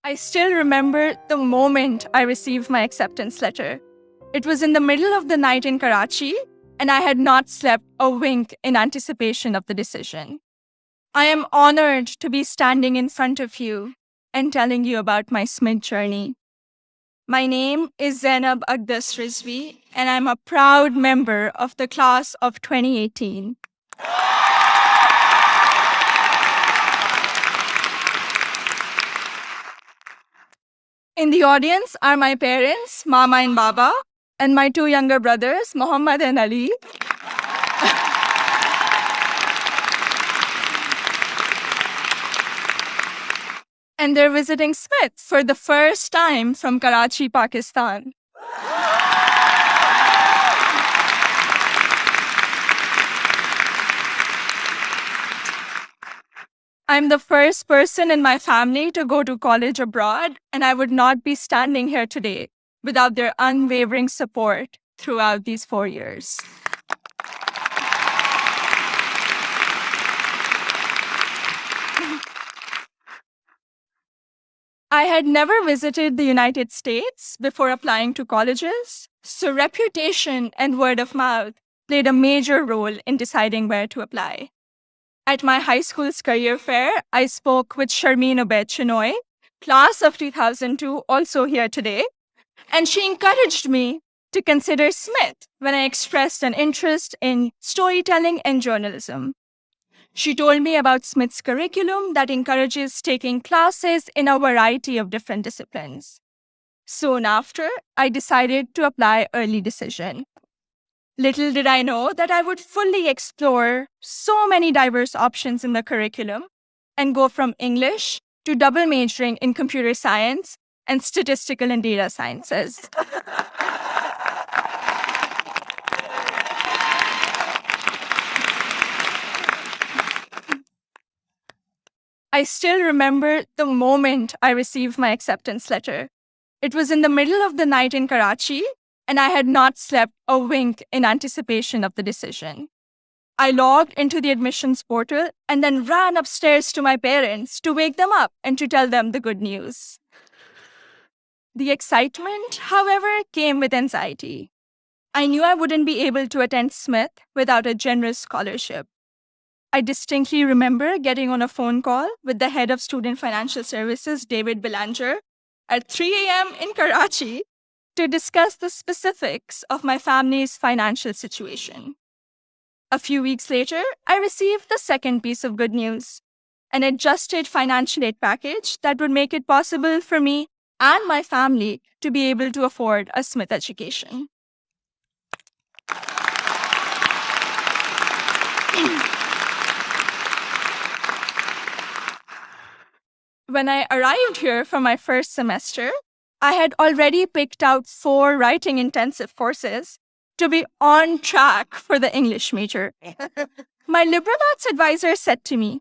I still remember the moment I received my acceptance letter. It was in the middle of the night in Karachi, and I had not slept a wink in anticipation of the decision. I am honored to be standing in front of you and telling you about my SMID journey. My name is Zainab aqdas Rizvi, and I'm a proud member of the class of 2018. In the audience are my parents, Mama and Baba, and my two younger brothers, Muhammad and Ali. And they're visiting Smith for the first time from Karachi, Pakistan. I'm the first person in my family to go to college abroad, and I would not be standing here today without their unwavering support throughout these 4 years. I had never visited the United States before applying to colleges, so reputation and word of mouth played a major role in deciding where to apply. At my high school's career fair, I spoke with Sharmeen Obaid Chinoy, class of 2002, also here today, and she encouraged me to consider Smith when I expressed an interest in storytelling and journalism. She told me about Smith's curriculum that encourages taking classes in a variety of different disciplines. Soon after, I decided to apply early decision. Little did I know that I would fully explore so many diverse options in the curriculum and go from English to double majoring in computer science and statistical and data sciences. I still remember the moment I received my acceptance letter. It was in the middle of the night in Karachi, and I had not slept a wink in anticipation of the decision. I logged into the admissions portal and then ran upstairs to my parents to wake them up and to tell them the good news. The excitement, however, came with anxiety. I knew I wouldn't be able to attend Smith without a generous scholarship. I distinctly remember getting on a phone call with the head of Student Financial Services, David Belanger, at 3 a.m. in Karachi to discuss the specifics of my family's financial situation. A few weeks later, I received the second piece of good news, an adjusted financial aid package that would make it possible for me and my family to be able to afford a Smith education. When I arrived here for my first semester, I had already picked out 4 writing intensive courses to be on track for the English major. My liberal arts advisor said to me,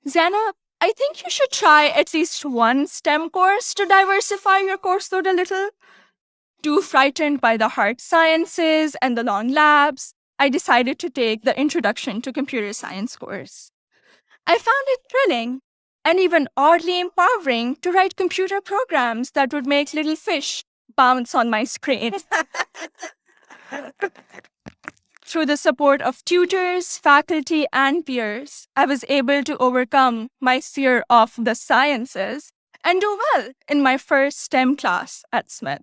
"Zainab, I think you should try at least one STEM course to diversify your course load a little." Too frightened by the hard sciences and the long labs, I decided to take the Introduction to Computer Science course. I found it thrilling and even oddly empowering to write computer programs that would make little fish bounce on my screen. Through the support of tutors, faculty, and peers, I was able to overcome my fear of the sciences and do well in my first STEM class at Smith.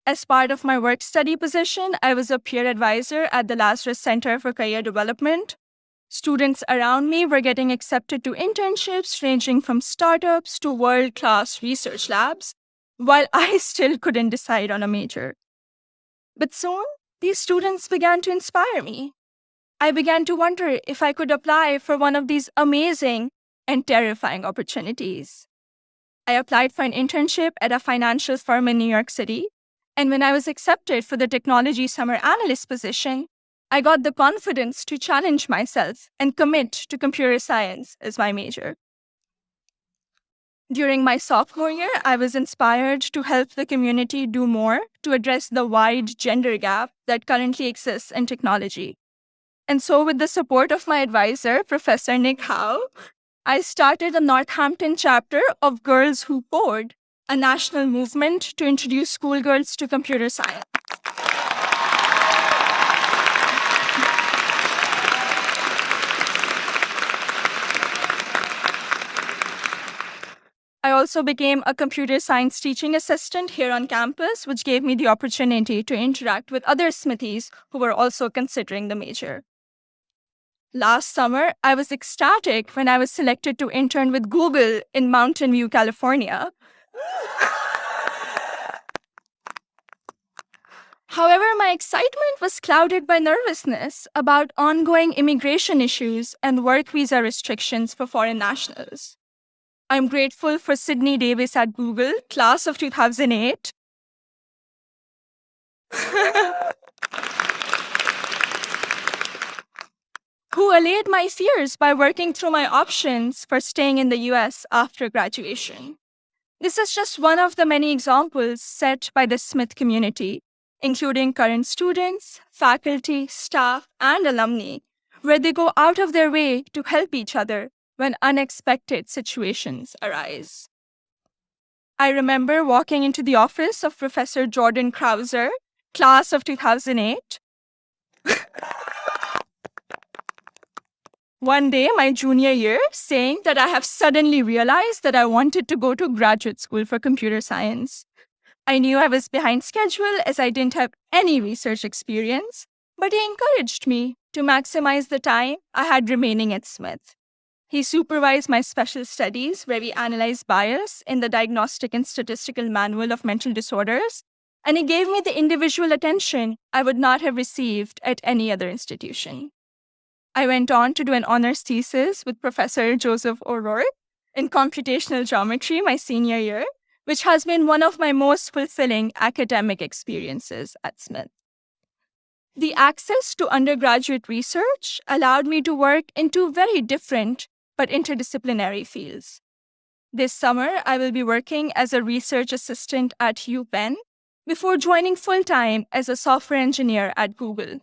As part of my work-study position, I was a peer advisor at the Lazarus Center for Career Development. Students around me were getting accepted to internships ranging from startups to world-class research labs, while I still couldn't decide on a major. But soon, these students began to inspire me. I began to wonder if I could apply for one of these amazing and terrifying opportunities. I applied for an internship at a financial firm in New York City, and when I was accepted for the technology summer analyst position, I got the confidence to challenge myself and commit to computer science as my major. During my sophomore year, I was inspired to help the community do more to address the wide gender gap that currently exists in technology. And so, with the support of my advisor, Professor Nick Howe, I started the Northampton chapter of Girls Who Code, a national movement to introduce schoolgirls to computer science. I also became a computer science teaching assistant here on campus, which gave me the opportunity to interact with other Smithies who were also considering the major. Last summer, I was ecstatic when I was selected to intern with Google in Mountain View, California. However, my excitement was clouded by nervousness about ongoing immigration issues and work visa restrictions for foreign nationals. I'm grateful for Sydney Davis at Google, class of 2008. Who allayed my fears by working through my options for staying in the US after graduation. This is just one of the many examples set by the Smith community, including current students, faculty, staff, and alumni, where they go out of their way to help each other when unexpected situations arise. I remember walking into the office of Professor Jordan Krauser, class of 2008. One day, my junior year, saying that I have suddenly realized that I wanted to go to graduate school for computer science. I knew I was behind schedule as I didn't have any research experience, but he encouraged me to maximize the time I had remaining at Smith. He supervised my special studies, where we analyzed bias in the Diagnostic and Statistical Manual of Mental Disorders, and he gave me the individual attention I would not have received at any other institution. I went on to do an honors thesis with Professor Joseph O'Rourke in computational geometry my senior year, which has been one of my most fulfilling academic experiences at Smith. The access to undergraduate research allowed me to work in two very different but interdisciplinary fields. This summer, I will be working as a research assistant at UPenn before joining full-time as a software engineer at Google.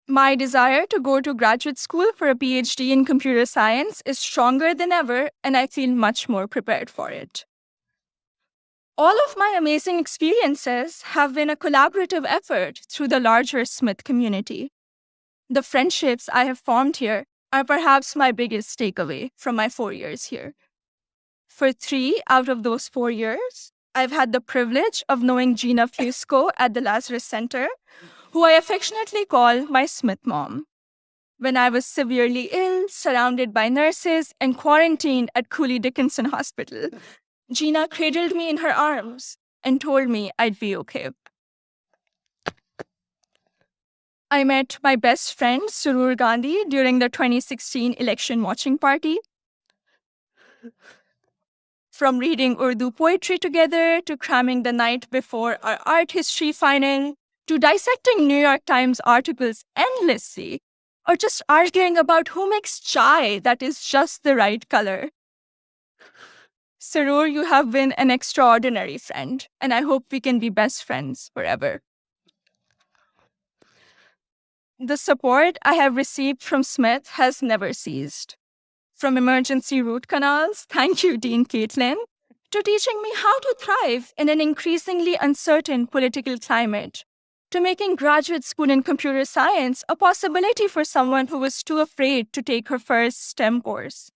My desire to go to graduate school for a PhD in computer science is stronger than ever, and I feel much more prepared for it. All of my amazing experiences have been a collaborative effort through the larger Smith community. The friendships I have formed here are perhaps my biggest takeaway from my 4 years here. For 3 out of those 4 years, I've had the privilege of knowing Gina Fusco at the Lazarus Center, who I affectionately call my Smith mom. When I was severely ill, surrounded by nurses, and quarantined at Cooley Dickinson Hospital, Gina cradled me in her arms and told me I'd be okay. I met my best friend, Surur Gandhi, during the 2016 election watching party. From reading Urdu poetry together, to cramming the night before our art history final, to dissecting New York Times articles endlessly, or just arguing about who makes chai that is just the right color. Sarur, you have been an extraordinary friend, and I hope we can be best friends forever. The support I have received from Smith has never ceased. From emergency root canals, thank you, Dean Caitlin, to teaching me how to thrive in an increasingly uncertain political climate, to making graduate school in computer science a possibility for someone who was too afraid to take her first STEM course.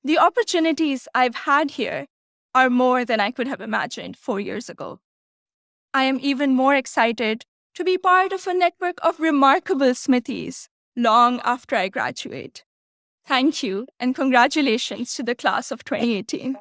The opportunities I've had here are more than I could have imagined 4 years ago. I am even more excited to be part of a network of remarkable Smithies long after I graduate. Thank you, and congratulations to the class of 2018.